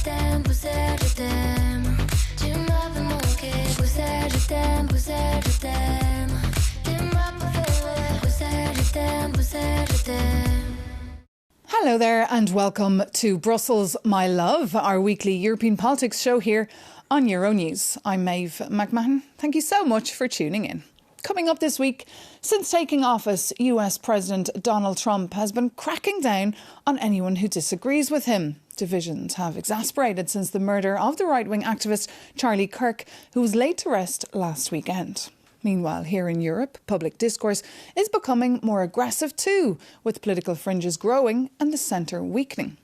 t'aime, Bruxelles, je t'aime. Tu m'as fait manquer, Bruxelles, je t'aime, Bruxelles, je t'aime. Tu m'as préféré, Bruxelles, je t'aime, Bruxelles, je t'aime. Hello there and welcome to Brussels, My Love, our weekly European politics show here on Euronews. I'm Maeve McMahon. Thank you so much for tuning in. Coming up this week, since taking office, US President Donald Trump has been cracking down on anyone who disagrees with him. Divisions have exasperated since the murder of the right-wing activist Charlie Kirk, who was laid to rest last weekend. Meanwhile, here in Europe, public discourse is becoming more aggressive too, with political fringes growing and the centre weakening.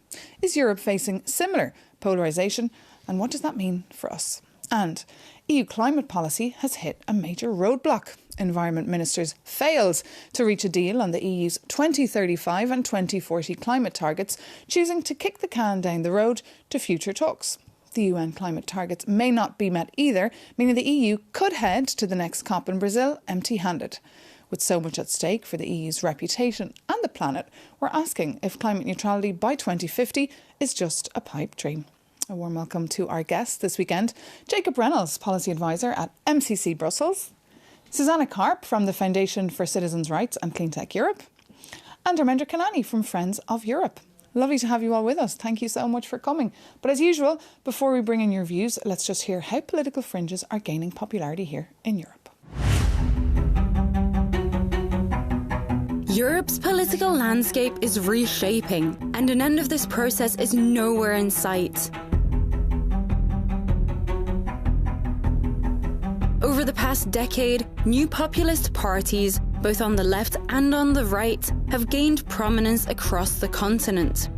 Is Europe facing similar polarisation? And what does that mean for us? And EU climate policy has hit a major roadblock. Environment ministers failed to reach a deal on the EU's 2035 and 2040 climate targets, choosing to kick the can down the road to future talks. The UN climate targets may not be met either, meaning the EU could head to the next COP in Brazil empty-handed. With so much at stake for the EU's reputation and the planet, we're asking if climate neutrality by 2050 is just a pipe dream. A warm welcome to our guests this weekend, Jacob Reynolds, Policy Advisor at MCC Brussels, Susanna Karp from the Foundation for Citizens' Rights and Cleantech Europe, and Armendra Kanani from Friends of Europe. Lovely to have you all with us. Thank you so much for coming. But as usual, before we bring in your views, let's just hear how political fringes are gaining popularity here in Europe. Europe's political landscape is reshaping, and an end of this process is nowhere in sight. Over the past decade, new populist parties, both on the left and on the right, have gained prominence across the continent.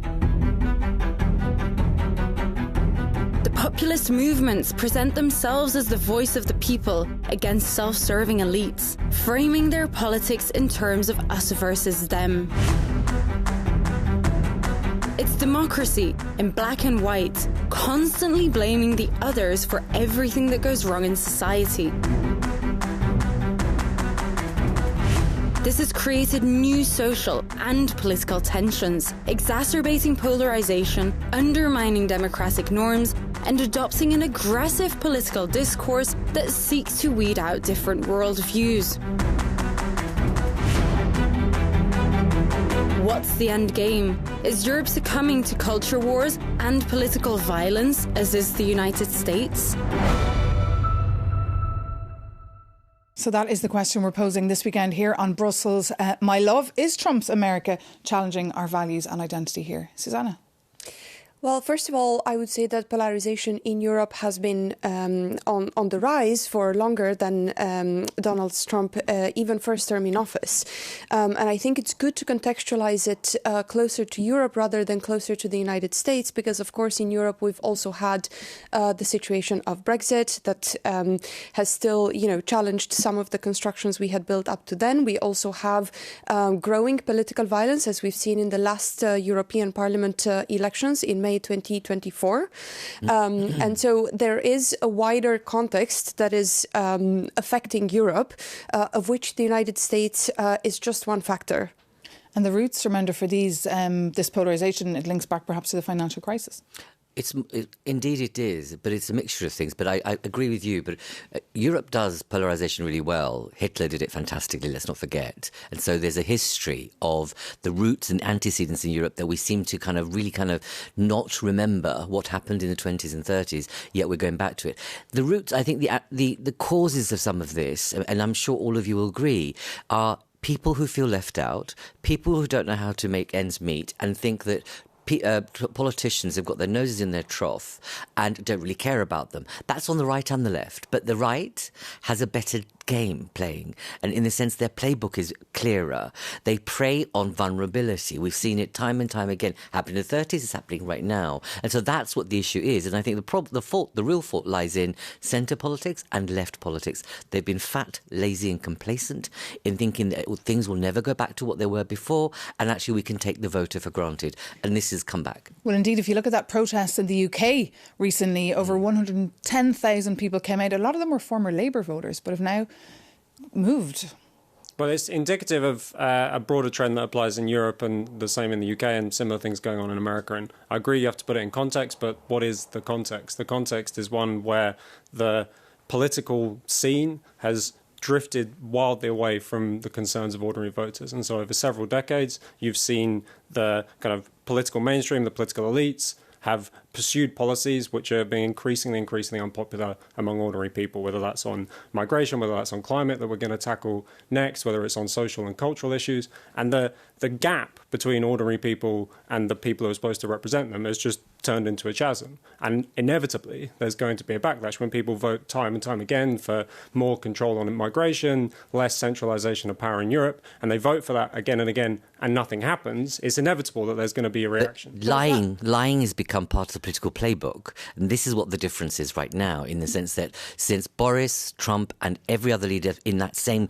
The populist movements present themselves as the voice of the people against self-serving elites, framing their politics in terms of us versus them. It's democracy, in black and white, constantly blaming the others for everything that goes wrong in society. This has created new social and political tensions, exacerbating polarisation, undermining democratic norms, and adopting an aggressive political discourse that seeks to weed out different worldviews. What's the end game? Is Europe succumbing to culture wars and political violence, as is the United States? So that is the question we're posing this weekend here on Brussels. My Love, is Trump's America challenging our values and identity here? Susanna? Well, first of all, I would say that polarisation in Europe has been on the rise for longer than Donald Trump even first term in office. And I think it's good to contextualize it closer to Europe rather than closer to the United States, because, of course, in Europe, we've also had the situation of Brexit that has still, challenged some of the constructions we had built up to then. We also have growing political violence, as we've seen in the last European Parliament elections in May 2024. And so there is a wider context that is affecting Europe, of which the United States is just one factor. And the roots, Armendra, for this polarisation, it links back perhaps to the financial crisis. Indeed it is, but it's a mixture of things. But I agree with you. But Europe does polarisation really well. Hitler did it fantastically, let's not forget. And so there's a history of the roots and antecedents in Europe that we seem to really not remember what happened in the 20s and 30s, yet we're going back to it. The roots, I think the causes of some of this, and I'm sure all of you will agree, are people who feel left out, people who don't know how to make ends meet and think that politicians have got their noses in their trough and don't really care about them. That's on the right and the left. But the right has a better game playing. And in the sense their playbook is clearer. They prey on vulnerability. We've seen it time and time again. Happened in the 30s, it's happening right now. And so that's what the issue is. And I think the real fault lies in centre politics and left politics. They've been fat, lazy and complacent in thinking that things will never go back to what they were before, and actually we can take the voter for granted. And this has come back. Well, indeed, if you look at that protest in the UK recently, over 110,000 people came out. A lot of them were former Labour voters, but have now moved. Well, it's indicative of a broader trend that applies in Europe and the same in the UK and similar things going on in America. And I agree you have to put it in context, but what is the context? The context is one where the political scene has drifted wildly away from the concerns of ordinary voters. And so over several decades, you've seen the kind of political mainstream, the political elites, have pursued policies which are being increasingly unpopular among ordinary people, whether that's on migration, whether that's on climate that we're going to tackle next, whether it's on social and cultural issues. And the gap between ordinary people and the people who are supposed to represent them has just turned into a chasm. And inevitably, there's going to be a backlash when people vote time and time again for more control on migration, less centralisation of power in Europe, and they vote for that again and again, and nothing happens. It's inevitable that there's going to be a reaction. But lying has become part of the political playbook. And this is what the difference is right now, in the sense that since Boris, Trump, and every other leader in that same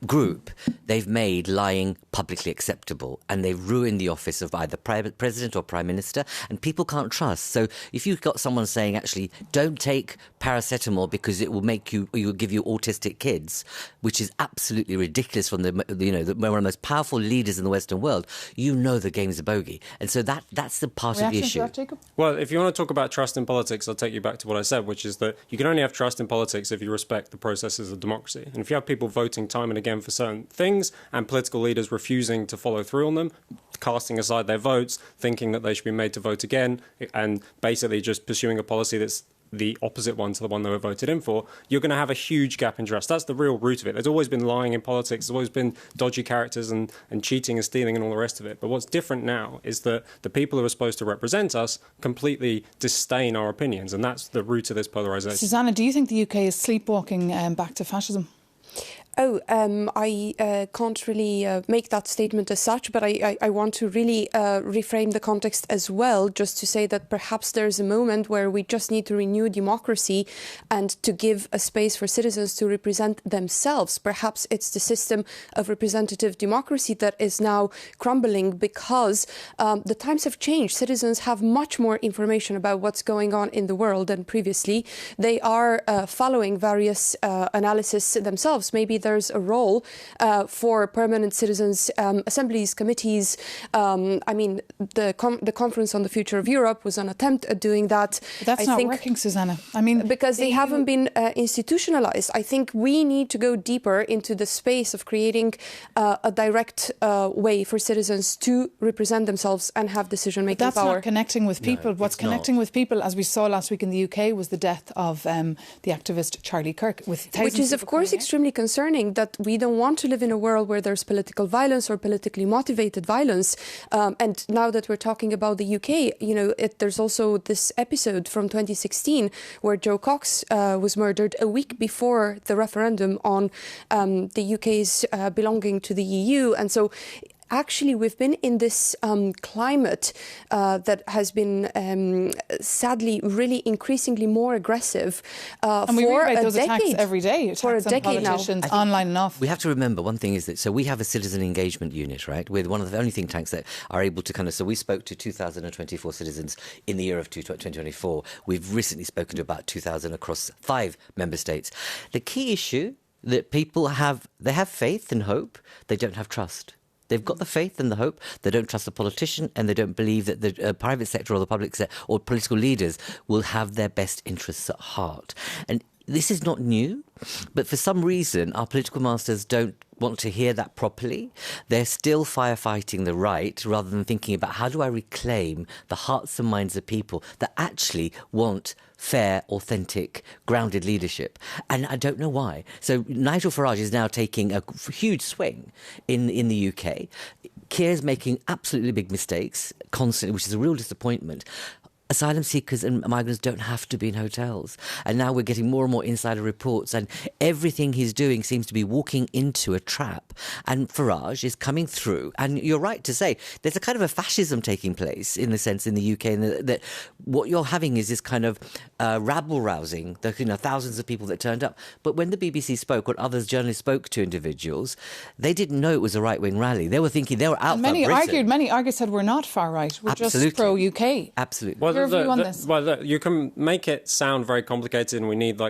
group, they've made lying publicly acceptable, and they've ruined the office of either president or prime minister, and people can't trust. So if you've got someone saying, actually, don't take paracetamol because it will give you autistic kids, which is absolutely ridiculous from one of the most powerful leaders in the Western world, the game's a bogey. And so that's the part of the issue. To that, Jacob? Well, if you want to talk about trust in politics, I'll take you back to what I said, which is that you can only have trust in politics if you respect the processes of democracy. And if you have people voting time and again for certain things and political leaders refusing to follow through on them, casting aside their votes, thinking that they should be made to vote again, and basically just pursuing a policy that's the opposite one to the one they were voted in for, you're going to have a huge gap in trust. That's the real root of it. There's always been lying in politics. There's always been dodgy characters and cheating and stealing and all the rest of it. But what's different now is that the people who are supposed to represent us completely disdain our opinions. And that's the root of this polarisation. Susanna, do you think the UK is sleepwalking back to fascism? I can't really make that statement as such, but I want to really reframe the context as well, just to say that perhaps there's a moment where we just need to renew democracy and to give a space for citizens to represent themselves. Perhaps it's the system of representative democracy that is now crumbling because the times have changed. Citizens have much more information about what's going on in the world than previously. They are following various analysis themselves. Maybe there's a role for permanent citizens' assemblies, committees. The Conference on the Future of Europe was an attempt at doing that. But that's not working, Susanna. Because they haven't been institutionalized. I think we need to go deeper into the space of creating a direct way for citizens to represent themselves and have decision-making power. That's not connecting with people. No, What's connecting with people, as we saw last week in the UK, was the death of the activist Charlie Kirk. Which is, of course, extremely concerning, that we don't want to live in a world where there's political violence or politically motivated violence. And now that we're talking about the UK, there's also this episode from 2016 where Joe Cox was murdered a week before the referendum on the UK's belonging to the EU. And so actually, we've been in this climate that has been sadly really increasingly more aggressive and we for read a those decade. Attacks every day. For a decade now. Online enough. We have to remember one thing is that, so we have a citizen engagement unit, right? We're one of the only think tanks that are able to so we spoke to 2,024 citizens in the year of 2024. We've recently spoken to about 2,000 across 5 member states. The key issue that people have, they have faith and hope, they don't have trust. They've got the faith and the hope. They don't trust the politician, and they don't believe that the private sector or the public sector or political leaders will have their best interests at heart. And this is not new, but for some reason, our political masters don't want to hear that properly. They're still firefighting the right rather than thinking about how do I reclaim the hearts and minds of people that actually want fair, authentic, grounded leadership. And I don't know why. So Nigel Farage is now taking a huge swing in the UK. Keir's making absolutely big mistakes constantly, which is a real disappointment. Asylum seekers and migrants don't have to be in hotels. And now we're getting more and more insider reports, and everything he's doing seems to be walking into a trap. And Farage is coming through. And you're right to say there's a kind of a fascism taking place in the sense in the UK, and that what you're having is this kind of rabble-rousing, thousands of people that turned up. But when the BBC spoke, or other journalists spoke to individuals, they didn't know it was a right-wing rally. They were thinking they were out for Britain. Many argued, said we're not far right. We're just pro-UK. Absolutely. Well, your view on this? Well, look, you can make it sound very complicated, and we need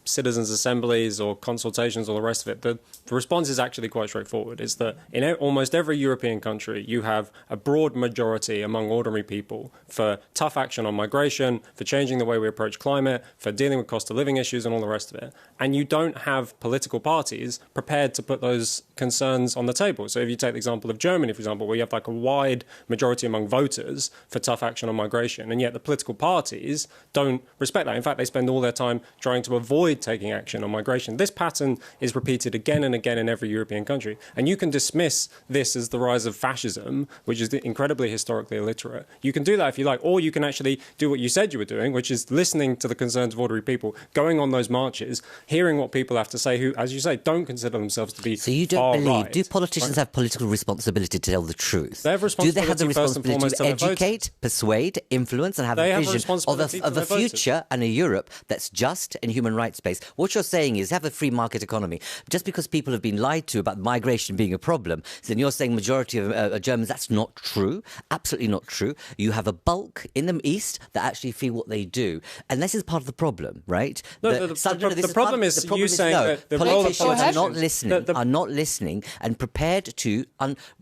citizens' assemblies or consultations, or the rest of it. The response is actually quite straightforward. It's that in almost every European country, you have a broad majority among ordinary people for tough action on migration, for changing the way we approach climate, for dealing with cost of living issues, and all the rest of it. And you don't have political parties prepared to put those concerns on the table. So if you take the example of Germany, for example, where you have a wide majority among voters for tough action on migration, and yet the political parties don't respect that. In fact, they spend all their time trying to avoid taking action on migration. This pattern is repeated again and again in every European country. And you can dismiss this as the rise of fascism, which is incredibly historically illiterate. You can do that if you like, or you can actually do what you said you were doing, which is listening to the concerns of ordinary people, going on those marches, hearing what people have to say who, as you say, don't consider themselves to be So you don't believe, do politicians have political responsibility to tell the truth? They have Do they have the responsibility responsibility to educate, persuade, influence, and have They a have a vision responsibility of to a their future and a Europe that's just and human rights based? What you're saying is have a free market economy. Just because people have been lied to about migration being a problem, then you're saying majority of Germans, that's not true. Absolutely not true. You have a bulk in the East that actually feel what they do. And this is part of the problem, right? No, the problem is you saying that the role of politicians politicians are not listening and prepared to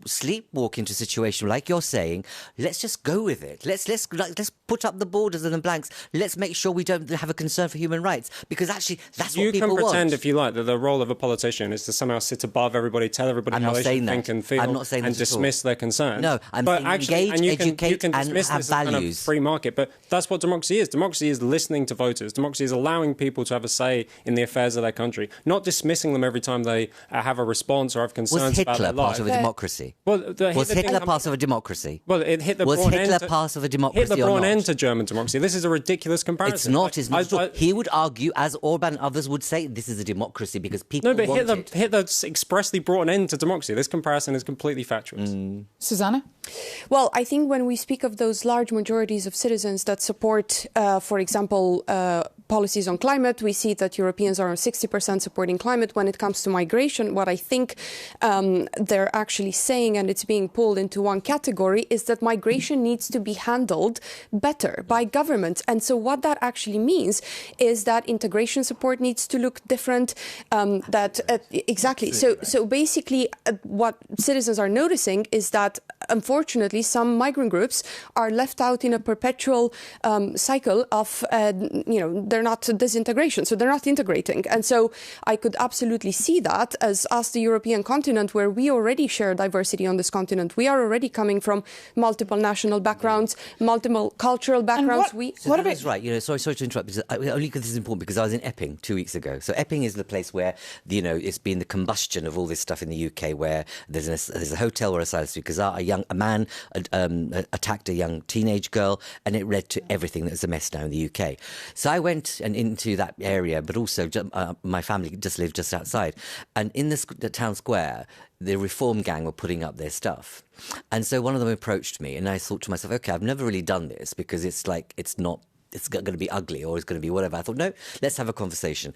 sleepwalk into a situation like you're saying. Let's just go with it. Let's put up the borders and the blanks. Let's make sure we don't have a concern for human rights, because actually that's what people want. You can pretend, if you like, that the role of a politician is to somehow sit above everybody, tell everybody how they should think and feel, and dismiss their concerns. No, I'm saying engage, educate, and have values. Kind of free market, but that's what democracy is. Democracy is listening to voters. Democracy is allowing people to have a say in the affairs of their country, not dismissing them every time they have a response or have concerns about their life. Was Hitler part of a democracy? Well, was Hitler part of a democracy? Well, Hitler part of a democracy Hitler or brought not? an end to German democracy. This is a ridiculous comparison. It's not true. He would argue, as Orban and others would say, this is a democracy because people want it. Hitler expressly brought an end to democracy. This comparison is completely fatuous. Susanna? Well, I think when we speak of those large majorities of citizens that support, for example, policies on climate, we see that Europeans are 60% supporting climate. When it comes to migration, what I think they're actually saying, and it's being pulled into one category, is that migration needs to be handled better by governments. And so what that actually means is that integration support needs to look different. Exactly. So basically, what citizens are noticing is that, unfortunately, some migrant groups are left out in a perpetual cycle of, they're not disintegration, so they're not integrating. And so I could absolutely see that as the European continent, where we already share diversity on this continent. We are already coming from multiple national backgrounds, multiple cultural backgrounds. What about right? Sorry to interrupt. Because only because this is important, because I was in Epping 2 weeks ago. So Epping is the place where it's been the combustion of all this stuff in the UK, where there's a hotel where a man attacked a young teenage girl, and it led to everything that's a mess now in the UK. So I went into that area, but also my family just lived just outside, and in the town square, the Reform gang were putting up their stuff. And so one of them approached me, and I thought to myself, okay, I've never really done this, because it's going to be ugly, or it's going to be whatever. I thought, no, let's have a conversation.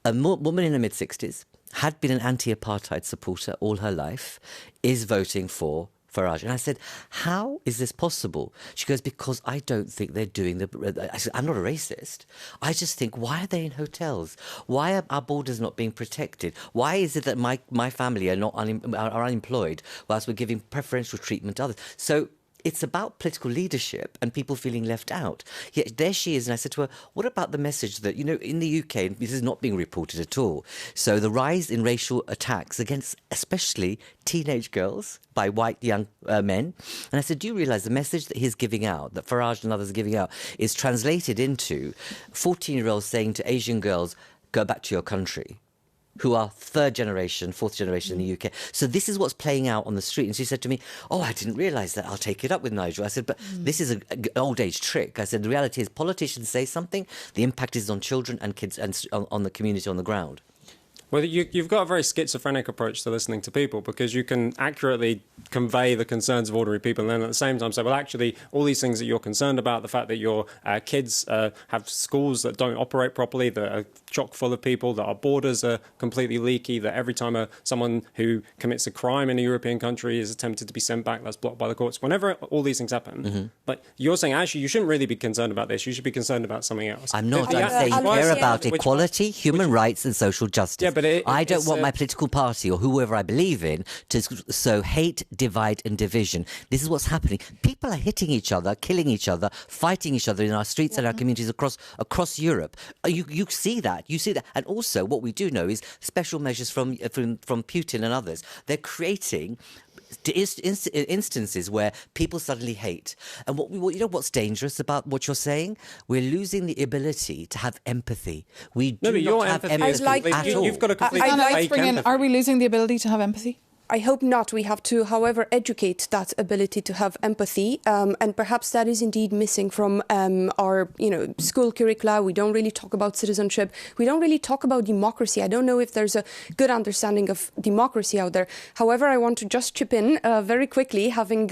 A woman in her mid-60s, had been an anti-apartheid supporter all her life, is voting for Farage. And I said, how is this possible? She goes, because I don't think they're doing I said, I'm not a racist. I just think, why are they in hotels? Why are our borders not being protected? Why is it that my family are unemployed whilst we're giving preferential treatment to others? So it's about political leadership and people feeling left out. Yet there she is, and I said to her, what about the message that, in the UK, this is not being reported at all. So the rise in racial attacks against especially teenage girls by white young men. And I said, do you realise the message that he's giving out, that Farage and others are giving out, is translated into 14-year-olds saying to Asian girls, go back to your country, who are third generation, fourth generation in the UK. So this is what's playing out on the street. And she said to me, oh, I didn't realise that. I'll take it up with Nigel. I said, but this is an old age trick. I said, the reality is politicians say something, the impact is on children and kids and on the community on the ground. Well, you've got a very schizophrenic approach to listening to people, because you can accurately convey the concerns of ordinary people and then at the same time say, well, actually, all these things that you're concerned about, the fact that your kids have schools that don't operate properly, that are chock full of people, that our borders are completely leaky, that every time someone who commits a crime in a European country is attempted to be sent back, that's blocked by the courts. Whenever all these things happen, like you're saying, actually, you shouldn't really be concerned about this. You should be concerned about something else. I'm not. I'm saying care about equality, human rights and social justice. Yeah, but I don't want my political party or whoever I believe in to sow hate, divide and division. This is what's happening. People are hitting each other, killing each other, fighting each other in our streets and our communities across Europe. You see that. You see that. And also what we do know is special measures from Putin and others. They're creating instances where people suddenly hate. And you know what's dangerous about what you're saying? We're losing the ability to have empathy. We do not have empathy at all. You've got a completely fake empathy. Are we losing the ability to have empathy? I hope not. We have to, however, educate that ability to have empathy, and perhaps that is indeed missing from our, school curricula. We don't really talk about citizenship. We don't really talk about democracy. I don't know if there's a good understanding of democracy out there. However, I want to just chip in very quickly, having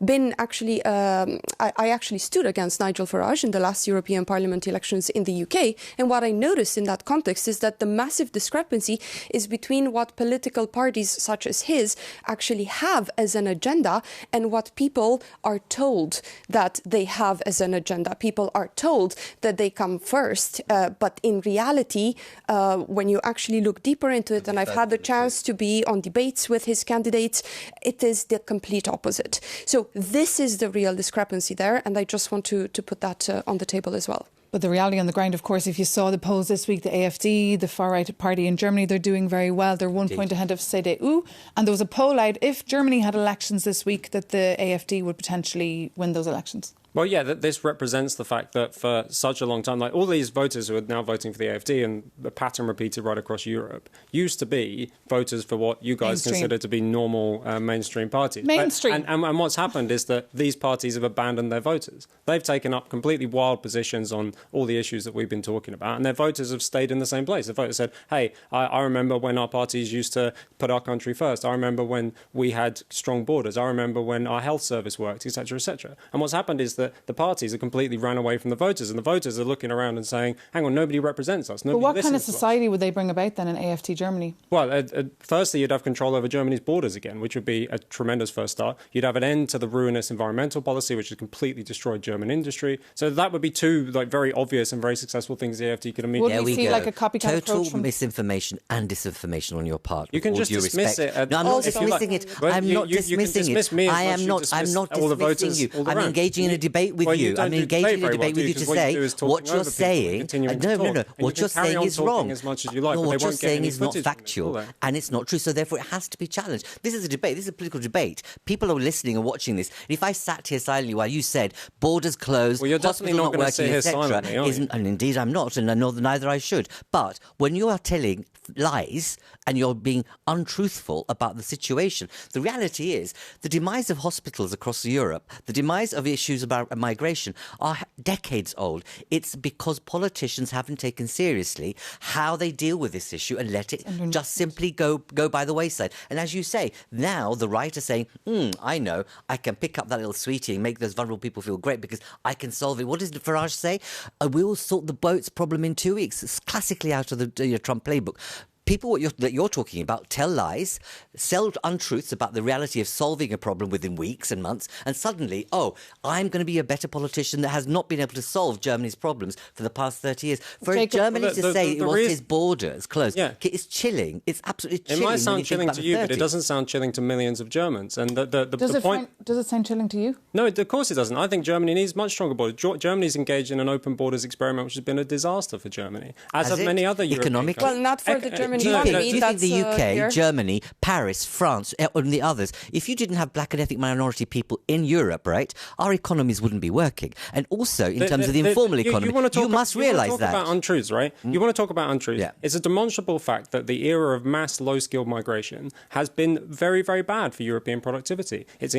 been actually, I actually stood against Nigel Farage in the last European Parliament elections in the UK, and what I noticed in that context is that the massive discrepancy is between what political parties such as his actually have as an agenda and what people are told that they have as an agenda. People are told that they come first, but in reality, when you actually look deeper into it, and I've had the chance to be on debates with his candidates, it is the complete opposite. So this is the real discrepancy there, and I just want to put that on the table as well. But the reality on the ground, of course, if you saw the polls this week, the AfD, the far-right party in Germany, they're doing very well. They're 1 point ahead of CDU. And there was a poll out, if Germany had elections this week, that the AfD would potentially win those elections. Well, yeah, this represents the fact that for such a long time, like all these voters who are now voting for the AfD, and the pattern repeated right across Europe, used to be voters for what you guys consider to be normal mainstream parties. Mainstream. And what's happened is that these parties have abandoned their voters. They've taken up completely wild positions on all the issues that we've been talking about, and their voters have stayed in the same place. The voters said, hey, I remember when our parties used to put our country first. I remember when we had strong borders. I remember when our health service worked, etc., etc. And what's happened is that the parties have completely ran away from the voters, and the voters are looking around and saying, hang on, nobody represents us. But what kind of society would they bring about then in AfD Germany? Well, firstly, you'd have control over Germany's borders again, which would be a tremendous first start. You'd have an end to the ruinous environmental policy, which has completely destroyed German industry. So that would be two very obvious and very successful things the AfD could immediately... Would we see like a copycat approach from... misinformation and disinformation on your part. You can just dismiss it. No, I'm not dismissing it. I'm not dismissing it. I'm not dismissing you. I'm engaging in a debate with you. I'm engaging in a debate with you to say what you're saying. No. What you're saying is wrong. What you're saying is not factual and it's not true. So therefore it has to be challenged. This is a debate. This is a political debate. People are listening and watching this. And if I sat here silently while you said borders closed, well, you're definitely not going to sit here silently, are you? And indeed I'm not, and I know neither I should. But when you are telling lies and you're being untruthful about the situation, the reality is the demise of hospitals across Europe, the demise of issues about migration are decades old. It's because politicians haven't taken seriously how they deal with this issue and let it just simply go by the wayside. And as you say, now the right are saying, I know, I can pick up that little sweetie and make those vulnerable people feel great because I can solve it. What does Farage say? We will sort the boats problem in 2 weeks. It's classically out of the Trump playbook. People that you're talking about tell lies, sell untruths about the reality of solving a problem within weeks and months, and suddenly, I'm going to be a better politician that has not been able to solve Germany's problems for the past 30 years. For Germany to say it wants its borders closed, it's chilling. It's absolutely chilling. It might sound chilling to you, but it doesn't sound chilling to millions of Germans. And does it sound chilling to you? No, of course it doesn't. I think Germany needs much stronger borders. Germany's engaged in an open borders experiment, which has been a disaster for Germany, as have many other European countries. Well, not for the German. Do you think the UK, Germany, Paris, France, and the others, if you didn't have black and ethnic minority people in Europe, right, our economies wouldn't be working. And also, in terms of the informal economy, you must realise that. You want to talk about untruths, right? You want to talk about untruths. Yeah. It's a demonstrable fact that the era of mass low-skilled migration has been very, very bad for European productivity. It's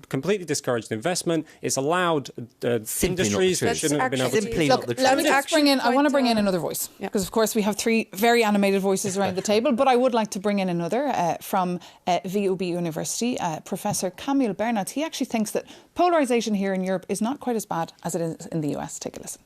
completely discouraged investment. It's allowed industries that shouldn't have been able to... Simply not the truth. I want to bring in another voice, because, of course, we have three very animated voices around the table, but I would like to bring in another from VUB University, Professor Camille Bernat. He actually thinks that polarisation here in Europe is not quite as bad as it is in the US. Take a listen.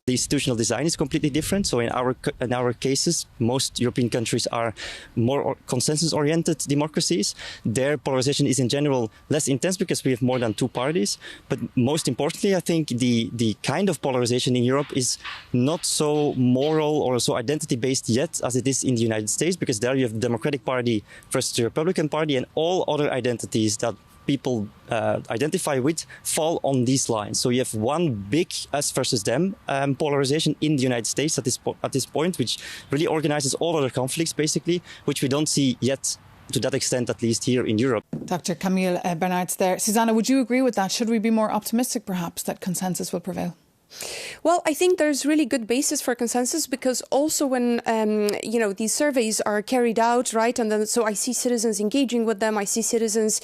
The institutional design is completely different. So in our cases, most European countries are more consensus-oriented democracies. Their polarization is in general less intense because we have more than two parties. But most importantly, I think the kind of polarization in Europe is not so moral or so identity-based yet as it is in the United States, because there you have the Democratic Party versus the Republican Party, and all other identities that people identify with fall on these lines. So you have one big us versus them polarization in the United States at this point, which really organizes all other conflicts, basically, which we don't see yet to that extent, at least here in Europe. Dr. Camille Bernard's there. Susanna, would you agree with that? Should we be more optimistic, perhaps, that consensus will prevail? Well, I think there's really good basis for consensus, because also when, these surveys are carried out, right, and then so I see citizens engaging with them, I see citizens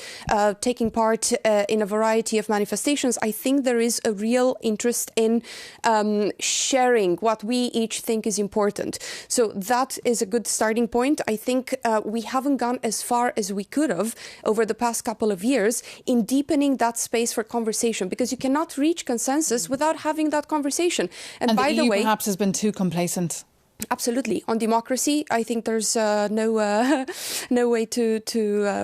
taking part in a variety of manifestations. I think there is a real interest in sharing what we each think is important. So that is a good starting point. I think we haven't gone as far as we could have over the past couple of years in deepening that space for conversation, because you cannot reach consensus without having that conversation. And by the way, perhaps has been too complacent. Absolutely. On democracy, I think there's no way to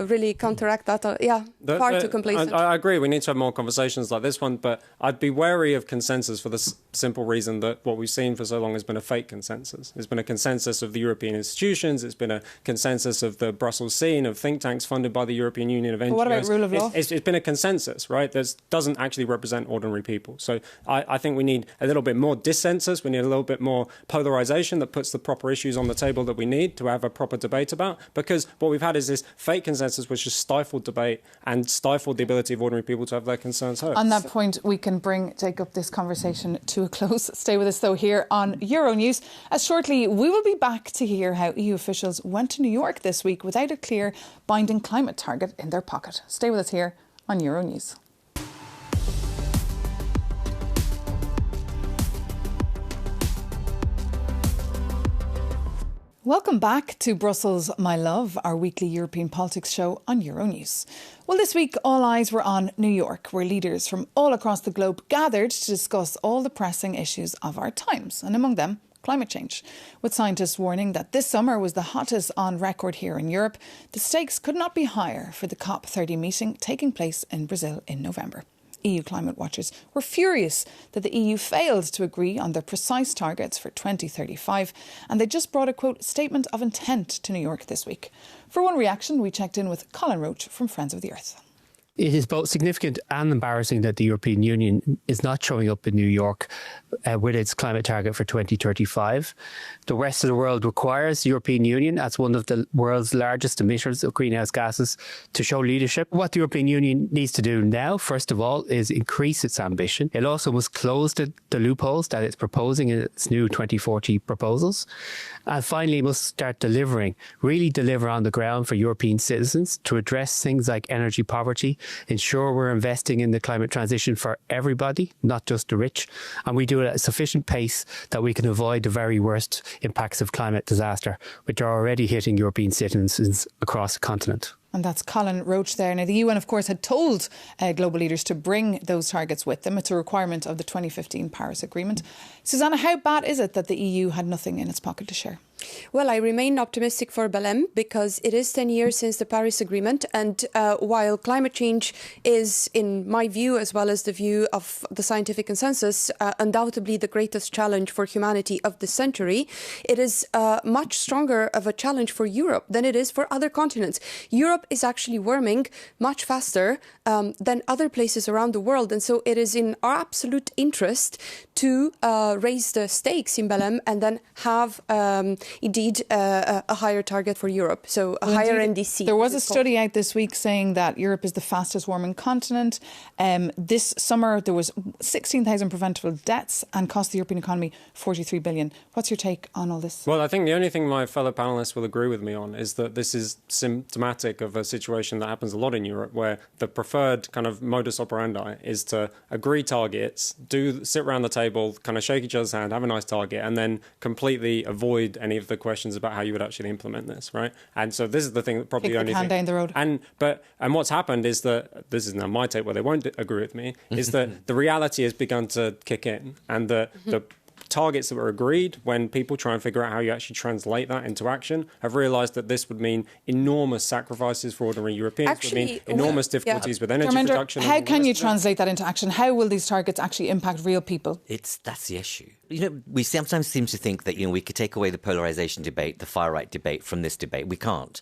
really counteract that. Far too complacent. I agree. We need to have more conversations like this one, but I'd be wary of consensus for the simple reason that what we've seen for so long has been a fake consensus. It's been a consensus of the European institutions. It's been a consensus of the Brussels scene, of think tanks funded by the European Union, of NGOs. But what about rule of law? It's been a consensus, right? That doesn't actually represent ordinary people. So I think we need a little bit more dissensus. We need a little bit more polarization that puts the proper issues on the table that we need to have a proper debate about, because what we've had is this fake consensus which has stifled debate and stifled the ability of ordinary people to have their concerns heard. On that point, we can take up this conversation to a close. Stay with us though here on Euronews, as shortly we will be back to hear how EU officials went to New York this week without a clear binding climate target in their pocket. Stay with us here on Euronews. Welcome back to Brussels, My Love, our weekly European politics show on Euronews. Well, this week all eyes were on New York, where leaders from all across the globe gathered to discuss all the pressing issues of our times, and among them, climate change. With scientists warning that this summer was the hottest on record here in Europe, the stakes could not be higher for the COP30 meeting taking place in Brazil in November. EU climate watchers were furious that the EU failed to agree on their precise targets for 2035, and they just brought a, quote, statement of intent to New York this week. For one reaction, we checked in with Colin Roach from Friends of the Earth. It is both significant and embarrassing that the European Union is not showing up in New York with its climate target for 2035. The rest of the world requires the European Union, as one of the world's largest emitters of greenhouse gases, to show leadership. What the European Union needs to do now, first of all, is increase its ambition. It also must close the loopholes that it's proposing in its new 2040 proposals. And finally, must start delivering, really deliver on the ground for European citizens to address things like energy poverty, ensure we're investing in the climate transition for everybody, not just the rich, and we do it at a sufficient pace that we can avoid the very worst impacts of climate disaster, which are already hitting European citizens across the continent. And that's Colin Roach there. Now, the UN, of course, had told global leaders to bring those targets with them. It's a requirement of the 2015 Paris Agreement. Susanna, how bad is it that the EU had nothing in its pocket to share? Well, I remain optimistic for Belém, because it is 10 years since the Paris Agreement. And while climate change is, in my view, as well as the view of the scientific consensus, undoubtedly the greatest challenge for humanity of the century, it is much stronger of a challenge for Europe than it is for other continents. Europe is actually warming much faster than other places around the world. And so it is in our absolute interest to raise the stakes in Belém and then have indeed a higher target for Europe, so a higher NDC. There was a study out this week saying that Europe is the fastest warming continent. This summer there was 16,000 preventable deaths and cost the European economy 43 billion. What's your take on all this? Well, I think the only thing my fellow panellists will agree with me on is that this is symptomatic of a situation that happens a lot in Europe, where the preferred kind of modus operandi is to agree targets, sit around the table, kind of shake each other's hand, have a nice target, and then completely avoid any of the questions about how you would actually implement this, right? And so this is the thing that probably Kick the can down the road. And what's happened is that, this is now my take where they won't agree with me, is that the reality has begun to kick in, and the targets that were agreed, when people try and figure out how you actually translate that into action, have realised that this would mean enormous sacrifices for ordinary Europeans, would mean enormous difficulties with energy production. How can you translate that into action? How will these targets actually impact real people? That's the issue. We sometimes seem to think that, we could take away the polarisation debate, the far-right debate from this debate. We can't.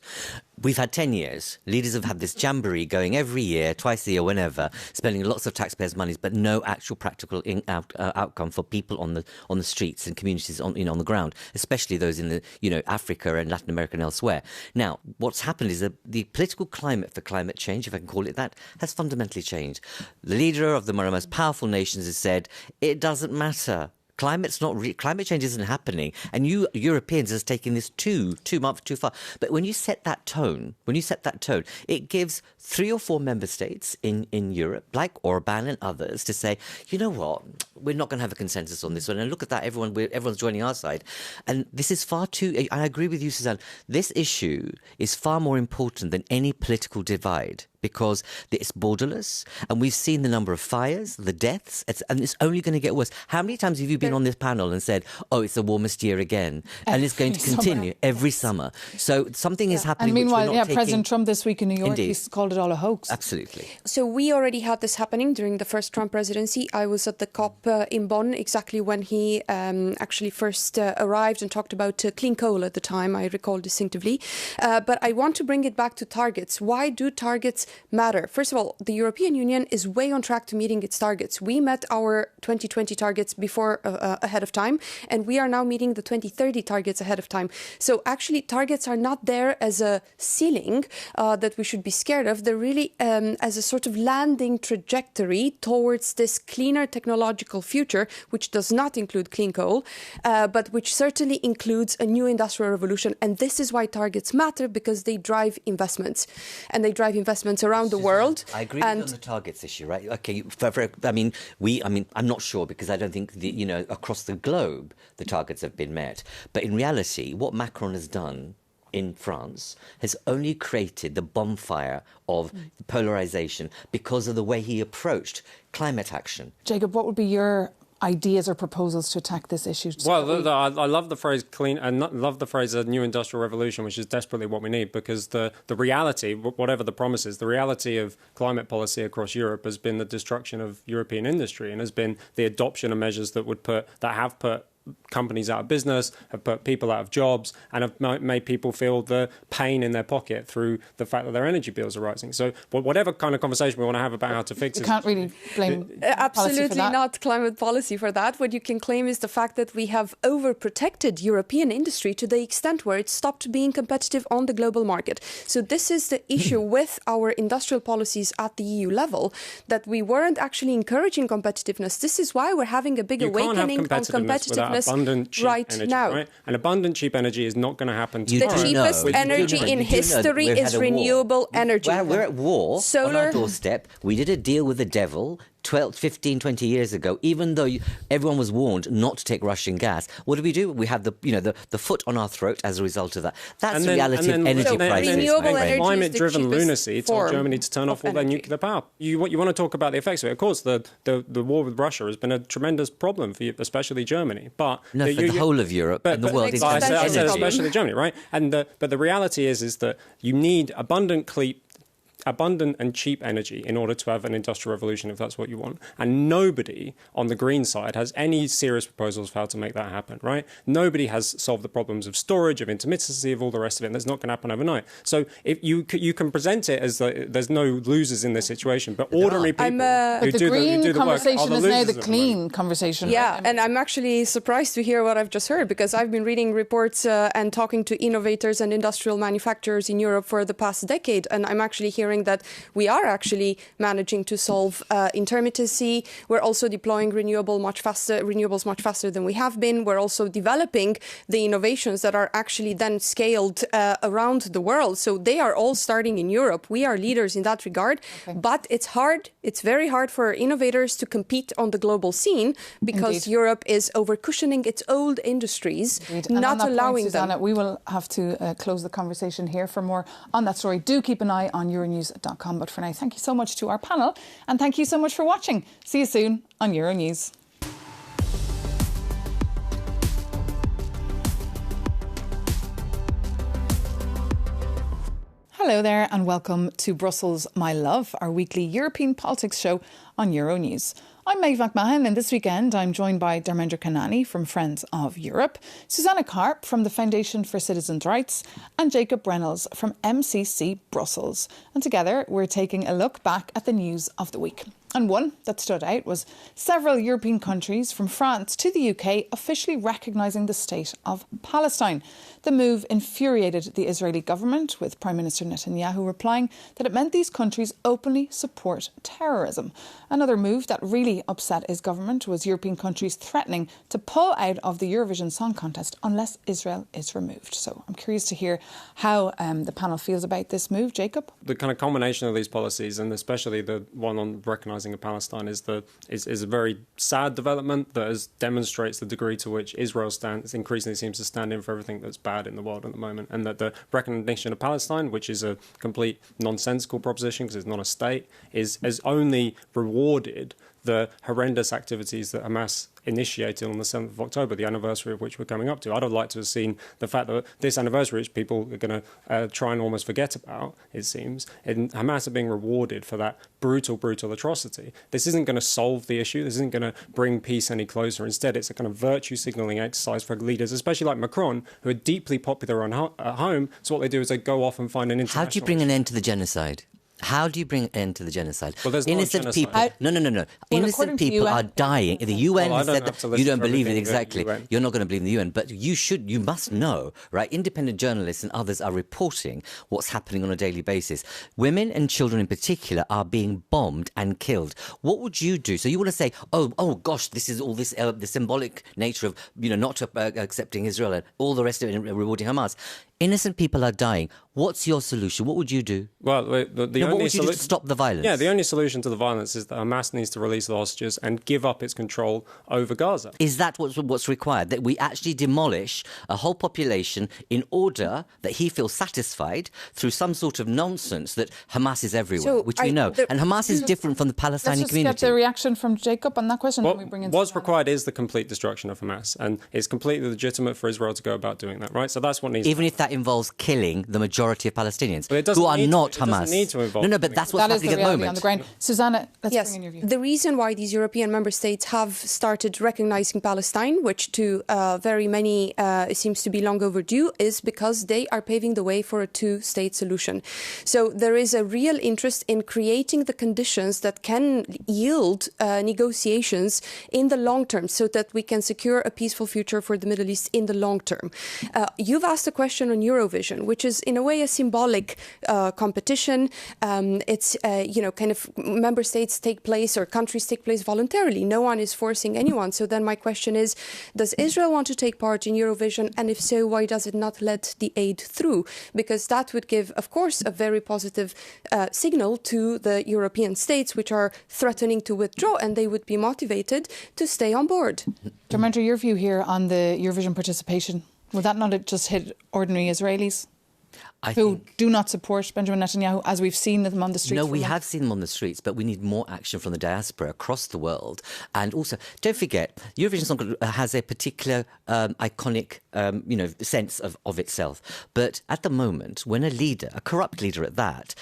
We've had 10 years. Leaders have had this jamboree going every year, twice a year, whenever, spending lots of taxpayers' money, but no actual practical outcome for people on the streets and communities on the ground, especially those in Africa and Latin America and elsewhere. Now, what's happened is that the political climate for climate change, if I can call it that, has fundamentally changed. The leader of one of the most powerful nations has said, it doesn't matter. Climate change isn't happening, and you Europeans are taking this too far. But when you set that tone, it gives 3 or 4 member states in Europe, like Orban and others, to say, you know what, we're not going to have a consensus on this one. And look at that, everyone's joining our side. And this is far too. I agree with you, Suzanne. This issue is far more important than any political divide, because it's borderless, and we've seen the number of fires, the deaths, and it's only going to get worse. How many times have you been on this panel and said, oh, it's the warmest year again, and it's going to continue every summer? So something is happening. And meanwhile, President Trump this week in New York, he's called it all a hoax. Absolutely. So we already had this happening during the first Trump presidency. I was at the COP in Bonn exactly when he actually first arrived and talked about clean coal at the time, I recall distinctively. But I want to bring it back to targets. Why do targets matter? First of all, the European Union is way on track to meeting its targets. We met our 2020 targets before ahead of time, and we are now meeting the 2030 targets ahead of time. So actually, targets are not there as a ceiling that we should be scared of. They're really as a sort of landing trajectory towards this cleaner technological future, which does not include clean coal, but which certainly includes a new industrial revolution. And this is why targets matter, because they drive investments, and they drive investments around the world. I agree with you on the targets issue, right? Okay, I'm not sure, because I don't think across the globe the targets have been met. But in reality, what Macron has done in France has only created the bonfire of polarisation because of the way he approached climate action. Jacob, what would be your ideas or proposals to attack this issue? Well, I love the phrase clean, and love the phrase a new industrial revolution, which is desperately what we need, because the reality, whatever the promise is, the reality of climate policy across Europe has been the destruction of European industry, and has been the adoption of measures that have put companies out of business, have put people out of jobs, and have made people feel the pain in their pocket through the fact that their energy bills are rising. So whatever kind of conversation we want to have about how to fix it... You can't really blame absolutely not climate policy for that. What you can claim is the fact that we have overprotected European industry to the extent where it stopped being competitive on the global market. So this is the issue with our industrial policies at the EU level, that we weren't actually encouraging competitiveness. This is why we're having a big awakening on competitiveness abundant cheap right energy, now. Right? And abundant cheap energy is not going to happen tomorrow. The cheapest energy in history is renewable energy. We're at war on our doorstep. We did a deal with the devil 15, 20 years ago, even though everyone was warned not to take Russian gas. What do? We have the foot on our throat as a result of that. That's the reality of energy prices. Renewable energy climate-driven lunacy told Germany to turn off all their nuclear power. You want to talk about the effects of it. Of course, the war with Russia has been a tremendous problem for you, especially Germany. But for the whole of Europe and the world. I said especially Germany, right? But the reality is that you need abundant and cheap energy in order to have an industrial revolution, if that's what you want. And nobody on the green side has any serious proposals for how to make that happen, right? Nobody has solved the problems of storage, of intermittency, of all the rest of it. And that's not going to happen overnight. So if you can present it as there's no losers in this situation, but ordinary people who do the work are the losers. The green conversation is now the clean conversation. Yeah, and I'm actually surprised to hear what I've just heard, because I've been reading reports and talking to innovators and industrial manufacturers in Europe for the past decade, and I'm actually hearing showing that we are actually managing to solve intermittency. We're also deploying renewables much faster than we have been. We're also developing the innovations that are actually then scaled around the world. So they are all starting in Europe. We are leaders in that regard. Okay. But it's hard. It's very hard for innovators to compete on the global scene because Europe is over-cushioning its old industries, not allowing them. Susanna, we will have to close the conversation here. For more on that story, do keep an eye on euronews.com. But for now, thank you so much to our panel and thank you so much for watching. See you soon on Euronews. Hello there and welcome to Brussels, My Love, our weekly European politics show on Euronews. I'm Maeve McMahon and this weekend I'm joined by Dharmendra Kanani from Friends of Europe, Susanna Karp from the Foundation for Citizens' Rights and Jacob Reynolds from MCC Brussels. And together we're taking a look back at the news of the week. And one that stood out was several European countries, from France to the UK, officially recognising the state of Palestine. The move infuriated the Israeli government, with Prime Minister Netanyahu replying that it meant these countries openly support terrorism. Another move that really upset his government was European countries threatening to pull out of the Eurovision Song Contest unless Israel is removed. So I'm curious to hear how the panel feels about this move. Jacob? The kind of combination of these policies, and especially the one on recognising Palestine, is a very sad development that demonstrates the degree to which Israel increasingly seems to stand in for everything that's bad in the world at the moment, and that the recognition of Palestine, which is a complete nonsensical proposition because it's not a state, has only rewarded the horrendous activities that Hamas initiated on the 7th of October, the anniversary of which we're coming up to. I'd have liked to have seen the fact that this anniversary, which people are going to try and almost forget about, it seems, and Hamas are being rewarded for that brutal atrocity. This isn't going to solve the issue. This isn't going to bring peace any closer. Instead, it's a kind of virtue signalling exercise for leaders, especially like Macron, who are deeply popular at home. So what they do is they go off and find an international... How do you bring an end to the genocide? How do you bring an end to the genocide? Well, there's innocent people. No. Well, Innocent people are dying. The UN has said that you don't believe it exactly. You're not going to believe in the UN, but you must know, right? Independent journalists and others are reporting what's happening on a daily basis. Women and children in particular are being bombed and killed. What would you do? So you want to say, oh gosh, this is all this the symbolic nature of not accepting Israel and all the rest of it and rewarding Hamas. Innocent people are dying. What's your solution? What would you do? Well, what would you do to stop the violence? Yeah, the only solution to the violence is that Hamas needs to release the hostages and give up its control over Gaza. Is that what's required? That we actually demolish a whole population in order that he feels satisfied through some sort of nonsense that Hamas is everywhere, which we know. And Hamas is different from the Palestinian community. Let's just get the reaction from Jacob on that question. What's required is the complete destruction of Hamas. And it's completely legitimate for Israel to go about doing that, right? So that's what needs to happen. Even if that involves killing the majority of Palestinians who are not Hamas. It doesn't need to involve no, but that's what's happening at the moment. On the ground. Susanna, let's bring in your view. The reason why these European member states have started recognizing Palestine, which to very many seems to be long overdue, is because they are paving the way for a two-state solution. So there is a real interest in creating the conditions that can yield negotiations in the long term so that we can secure a peaceful future for the Middle East in the long term. You've asked a question on Eurovision, which is in a way a symbolic competition. It's, kind of member states take place or countries take place voluntarily. No one is forcing anyone. So then my question is, does Israel want to take part in Eurovision? And if so, why does it not let the aid through? Because that would give, of course, a very positive signal to the European states, which are threatening to withdraw, and they would be motivated to stay on board. Dharmendra, your view here on the Eurovision participation, would that not just hit ordinary Israelis who do not support Benjamin Netanyahu, as we've seen them on the streets? No, we have seen them on the streets, but we need more action from the diaspora across the world. And also, don't forget, Eurovision Song has a particular iconic, sense of itself. But at the moment, when a leader, a corrupt leader at that,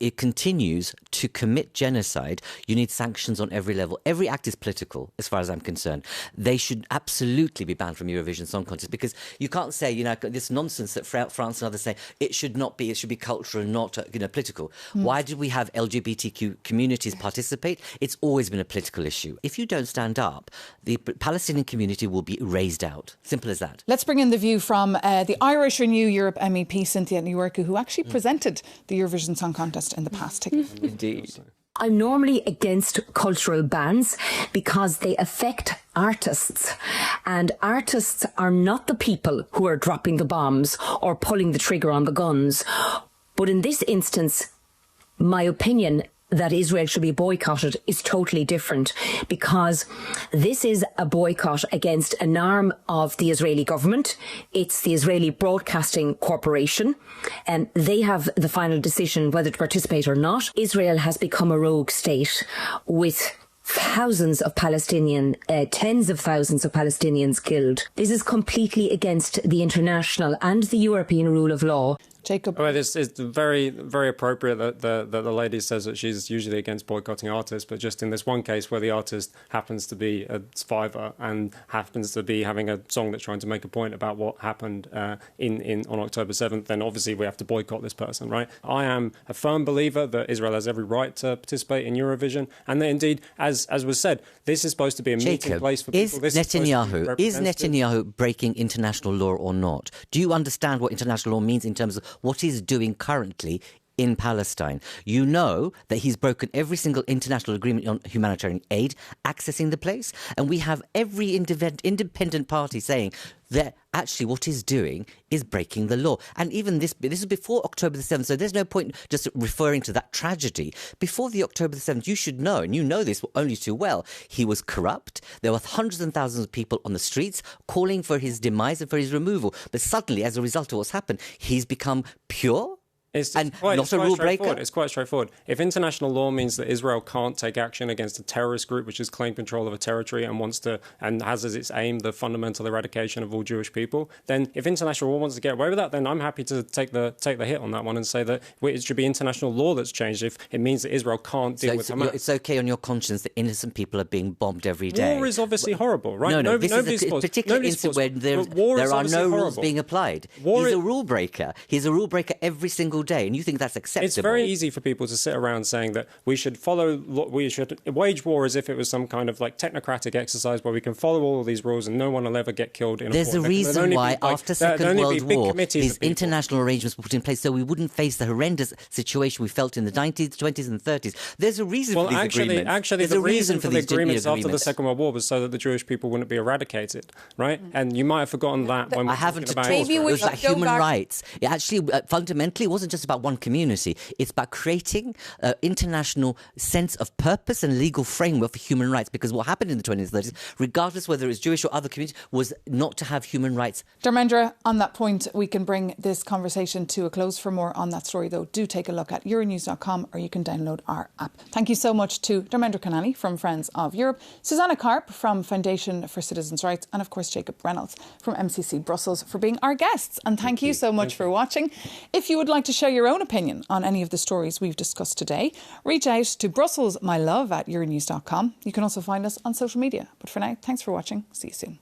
it continues to commit genocide, you need sanctions on every level. Every act is political, as far as I'm concerned. They should absolutely be banned from Eurovision Song Contest, because you can't say, this nonsense that France and others say, it should not be. It should be cultural, not political. Why did we have LGBTQ communities participate? It's always been a political issue. If you don't stand up, the Palestinian community will be raised out. Simple as that. Let's bring in the view from the Irish Renew Europe MEP Cynthia Newarku, who actually presented the Eurovision Song Contest in the past. Indeed. I'm normally against cultural bans because they affect artists, and artists are not the people who are dropping the bombs or pulling the trigger on the guns. But in this instance, my opinion that Israel should be boycotted is totally different, because this is a boycott against an arm of the Israeli government. It's the Israeli Broadcasting Corporation, and they have the final decision whether to participate or not. Israel has become a rogue state with thousands of tens of thousands of Palestinians killed. This is completely against the international and the European rule of law. Jacob. Well, it's very, very appropriate that the lady says that she's usually against boycotting artists, but just in this one case where the artist happens to be a survivor and happens to be having a song that's trying to make a point about what happened on October 7th, then obviously we have to boycott this person, right? I am a firm believer that Israel has every right to participate in Eurovision, and that indeed, as was said, this is supposed to be a meeting place for people. Is Netanyahu breaking international law or not? Do you understand what international law means in terms of what he's doing currently in Palestine? You know that he's broken every single international agreement on humanitarian aid, accessing the place. And we have every independent party saying that actually what he's doing is breaking the law. And even this is before October the 7th, so there's no point just referring to that tragedy. Before the October the 7th, you should know, and you know this only too well, he was corrupt. There were hundreds and thousands of people on the streets calling for his demise and for his removal. But suddenly, as a result of what's happened, he's become pure. It's not a rule breaker. It's quite straightforward. If international law means that Israel can't take action against a terrorist group which has claimed control of a territory and has as its aim the fundamental eradication of all Jewish people, then if international law wants to get away with that, then I'm happy to take the hit on that one and say that it should be international law that's changed if it means that Israel can't deal with Hamas. It's okay on your conscience that innocent people are being bombed every day. War is obviously horrible, right? No, this is a particular instance where there are no rules being applied. He's a rule breaker. He's a rule breaker every single day, and you think that's acceptable? It's very easy for people to sit around saying that we should wage war as if it was some kind of like technocratic exercise where we can follow all of these rules and no one will ever get killed in a war. There's a reason why after Second World War these international arrangements were put in place so we wouldn't face the horrendous situation we felt in the 90s, 20s and 30s. There's a reason for these agreements. Actually, the reason for the agreements after the Second World War was so that the Jewish people wouldn't be eradicated, right? And you might have forgotten that when I haven't at all. It was like human rights. It actually, fundamentally, it wasn't just about one community. It's about creating an international sense of purpose and legal framework for human rights, because what happened in the 20s and 30s, regardless whether it's Jewish or other communities, was not to have human rights. Dharmendra, on that point, we can bring this conversation to a close. For more on that story, though, do take a look at euronews.com or you can download our app. Thank you so much to Dharmendra Kanani from Friends of Europe, Susanna Karp from Foundation for Citizens' Rights, and of course Jacob Reynolds from MCC Brussels for being our guests. And thank you so much for watching. If you would like to share your own opinion on any of the stories we've discussed today, reach out to Brussels My Love at euronews.com. You can also find us on social media. But for now, thanks for watching. See you soon.